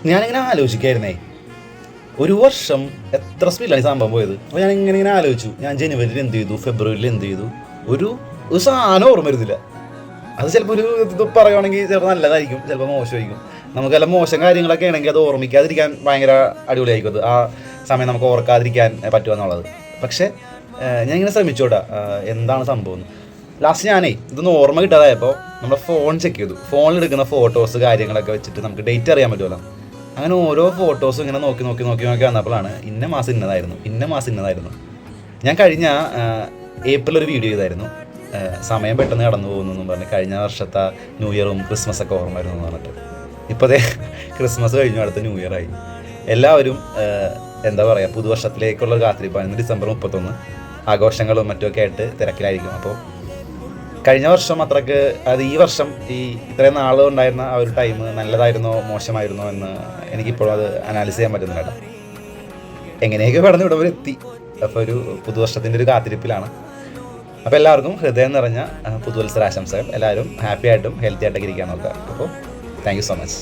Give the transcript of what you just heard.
ഞാനിങ്ങനെ ആലോചിക്കായിരുന്നേ, ഒരു വർഷം എത്ര സ്പീഡിലാണ് ഈ സംഭവം പോയത്. അപ്പോൾ ഞാൻ ഇങ്ങനെ ആലോചിച്ചു, ഞാൻ ജനുവരിയിൽ എന്ത് ചെയ്തു, ഫെബ്രുവരിയിൽ എന്ത് ചെയ്തു, ഒരു സാധനം ഓർമ്മ വരുന്നില്ല. അത് ചിലപ്പോൾ ഒരു ഇത് പറയുവാണെങ്കിൽ ചിലപ്പോൾ നല്ലതായിരിക്കും, ചിലപ്പോൾ മോശമായിരിക്കും. നമുക്കെല്ലാം മോശം കാര്യങ്ങളൊക്കെ ആണെങ്കിൽ അത് ഓർമ്മിക്കാതിരിക്കാൻ ഭയങ്കര അടിപൊളിയായിരിക്കും. അത് ആ സമയം നമുക്ക് ഓർക്കാതിരിക്കാൻ പറ്റുക എന്നുള്ളത്. പക്ഷേ ഞാനിങ്ങനെ ശ്രമിച്ചോടാ എന്താണ് സംഭവം. ലാസ്റ്റ് ഞാനേ ഇതൊന്ന് ഓർമ്മ കിട്ടാതായപ്പോൾ നമ്മുടെ ഫോൺ ചെക്ക് ചെയ്തു. ഫോണിലെടുക്കുന്ന ഫോട്ടോസ് കാര്യങ്ങളൊക്കെ വെച്ചിട്ട് നമുക്ക് ഡേറ്റ് അറിയാൻ പറ്റുമല്ലോ. അങ്ങനെ ഓരോ ഫോട്ടോസും ഇങ്ങനെ നോക്കി വന്നപ്പോഴാണ് ഇന്ന മാസം ഇന്നതായിരുന്നു. ഞാൻ കഴിഞ്ഞ ഏപ്രിൽ ഒരു വീഡിയോ ചെയ്തായിരുന്നു, സമയം പെട്ടെന്ന് കടന്നു പോകുന്നു പറഞ്ഞ്. കഴിഞ്ഞ വർഷത്തെ ന്യൂ ഇയറും ക്രിസ്മസൊക്കെ ഓർമ്മ വരുന്നു എന്ന് പറഞ്ഞിട്ട്. ഇപ്പോഴത്തെ ക്രിസ്മസ് കഴിഞ്ഞു, അടുത്ത ന്യൂ ഇയർ ആയി. എല്ലാവരും എന്താ പറയുക, പുതുവർഷത്തിലേക്കുള്ള കാത്തിരിപ്പാണ്. ഇന്ന് ഡിസംബർ 31, ആഘോഷങ്ങളും മറ്റുമൊക്കെ ആയിട്ട് തിരക്കിലായിരിക്കും. അപ്പോൾ കഴിഞ്ഞ വർഷം അത്രയ്ക്ക്, അത് ഈ വർഷം ഈ ഇത്രയും നാൾ ഉണ്ടായിരുന്ന ആ ഒരു ടൈം നല്ലതായിരുന്നോ മോശമായിരുന്നോ എന്ന് എനിക്കിപ്പോഴും അത് അനാലിസ് ചെയ്യാൻ പറ്റുന്നില്ല കേട്ടോ. എങ്ങനെയൊക്കെ കടന്ന് ഇവിടെ വരെ എത്തി. അപ്പോൾ ഒരു പുതുവർഷത്തിൻ്റെ ഒരു കാത്തിരിപ്പിലാണ്. അപ്പോൾ എല്ലാവർക്കും ഹൃദയം നിറഞ്ഞ പുതുവത്സരാശംസകൾ. എല്ലാവരും ഹാപ്പി ആയിട്ടും ഹെൽത്തി ആയിട്ടൊക്കെ ഇരിക്കാൻ നോക്കുക. അപ്പോൾ താങ്ക് യു സോ മച്ച്.